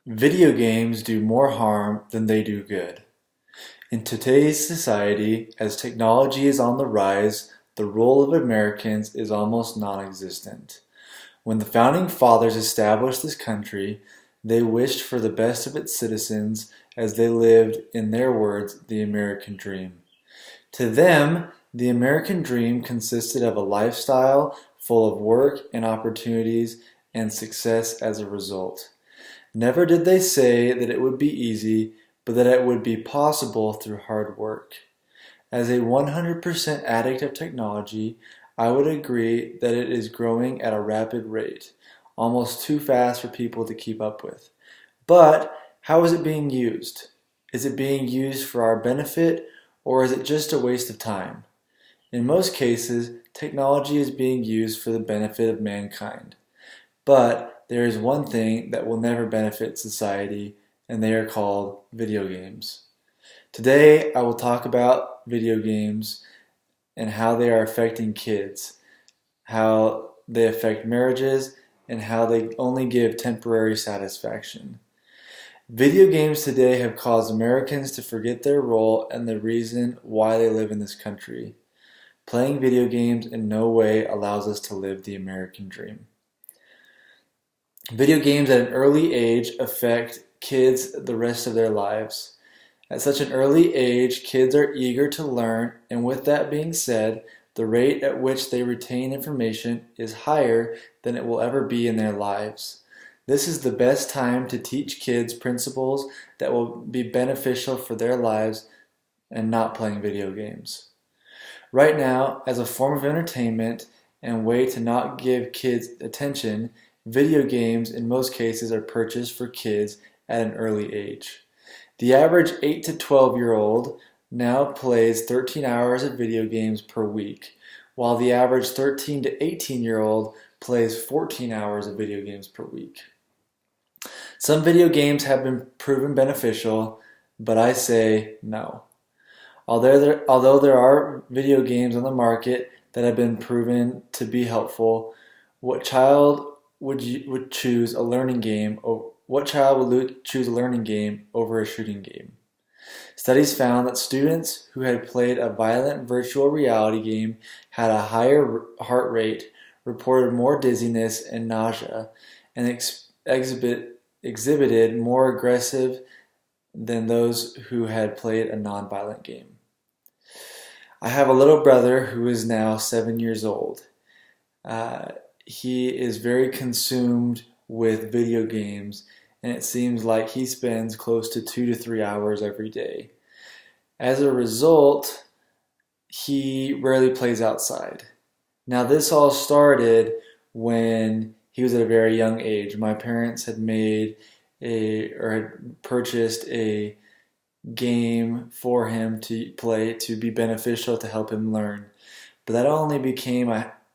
Video games do more harm than they do good. In today's society, as technology is on the rise, the role of Americans is almost non-existent. When the founding fathers established this country, they wished for the best of its citizens as they lived, in their words, the American dream. To them, the American dream consisted of a lifestyle full of work and opportunities and success as a result. Never did they say that it would be easy, but that it would be possible through hard work. As a 100% addict of technology, I would agree that it is growing at a rapid rate, almost too fast for people to keep up with. But how is it being used? Is it being used for our benefit, or is it just a waste of time? In most cases, technology is being used for the benefit of mankind. But there is one thing that will never benefit society, and they are called video games. Today, I will talk about video games and how they are affecting kids, how they affect marriages, and how they only give temporary satisfaction. Video games today have caused Americans to forget their role and the reason why they live in this country. Playing video games in no way allows us to live the American dream. Video games at an early age affect kids the rest of their lives. At such an early age, kids are eager to learn, and with that being said, the rate at which they retain information is higher than it will ever be in their lives. This is the best time to teach kids principles that will be beneficial for their lives and not playing video games. Right now, as a form of entertainment and way to not give kids attention, video games in most cases are purchased for kids at an early age. The average 8 to 12-year-old now plays 13 hours of video games per week, while the average 13 to 18-year-old plays 14 hours of video games per week. Some video games have been proven beneficial, but I say no. Although there are video games on the market that have been proven to be helpful, what child would choose a learning game over a shooting game? Studies found that students who had played a violent virtual reality game had a higher heart rate, reported more dizziness and nausea, and exhibited more aggressive than those who had played a non-violent game. I have a little brother who is now 7 years old. He is very consumed with video games, and it seems like he spends close to 2 to 3 hours every day. As a result, he rarely plays outside. Now, this all started when he was at a very young age. My parents had had purchased a game for him to play to be beneficial to help him learn. But that only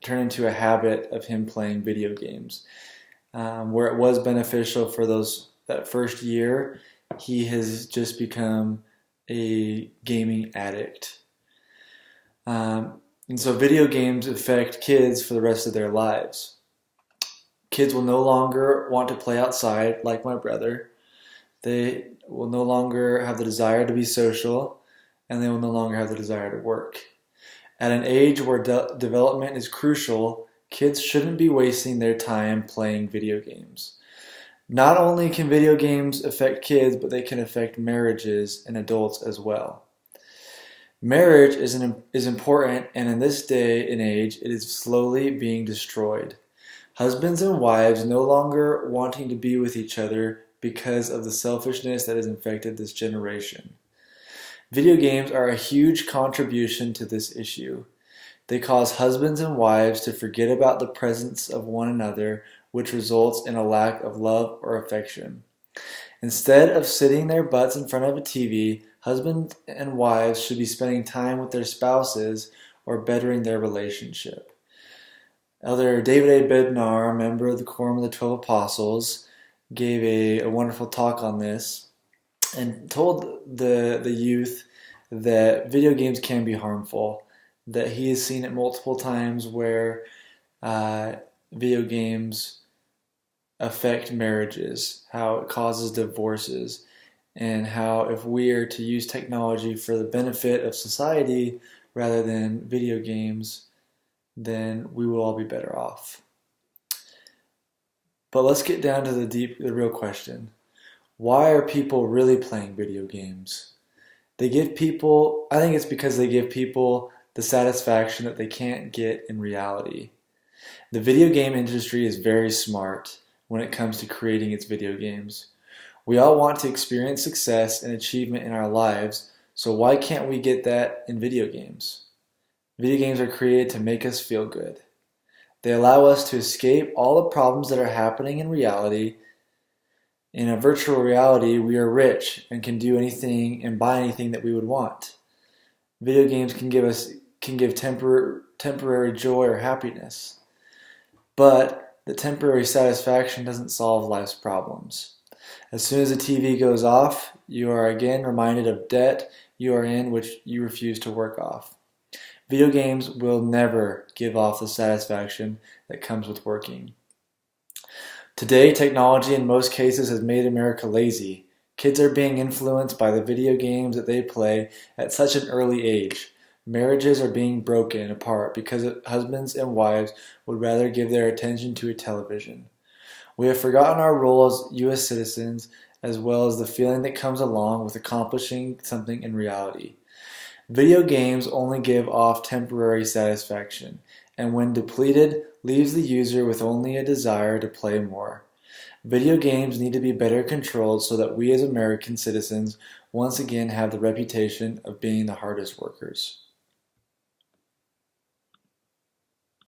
turned into a habit of him playing video games. Where it was beneficial for that first year, he has just become a gaming addict. And so video games affect kids for the rest of their lives. Kids will no longer want to play outside like my brother. They will no longer have the desire to be social, and they will no longer have the desire to work. At an age where development is crucial, kids shouldn't be wasting their time playing video games. Not only can video games affect kids, but they can affect marriages and adults as well. Marriage is important, and in this day and age, it is slowly being destroyed. Husbands and wives no longer wanting to be with each other because of the selfishness that has infected this generation. Video games are a huge contribution to this issue. They cause husbands and wives to forget about the presence of one another, which results in a lack of love or affection. Instead of sitting their butts in front of a TV, husbands and wives should be spending time with their spouses or bettering their relationship. Elder David A. Bednar, a member of the Quorum of the 12 Apostles, gave a wonderful talk on this and told the youth that video games can be harmful, that he has seen it multiple times where video games affect marriages, how it causes divorces, and how if we are to use technology for the benefit of society rather than video games, then we will all be better off. But let's get down to the real question. Why are people really playing video games? I think it's because they give people the satisfaction that they can't get in reality. The video game industry is very smart when it comes to creating its video games. We all want to experience success and achievement in our lives, so why can't we get that in video games? Video games are created to make us feel good. They allow us to escape all the problems that are happening in reality. In a virtual reality, we are rich and can do anything and buy anything that we would want. Video games can give temporary joy or happiness, but the temporary satisfaction doesn't solve life's problems. As soon as the TV goes off, you are again reminded of debt you are in which you refuse to work off. Video games will never give off the satisfaction that comes with working. Today, technology in most cases has made America lazy. Kids are being influenced by the video games that they play at such an early age. Marriages are being broken apart because husbands and wives would rather give their attention to a television. We have forgotten our role as U.S. citizens, as well as the feeling that comes along with accomplishing something in reality. Video games only give off temporary satisfaction, and when depleted, leaves the user with only a desire to play more. Video games need to be better controlled so that we as American citizens once again have the reputation of being the hardest workers.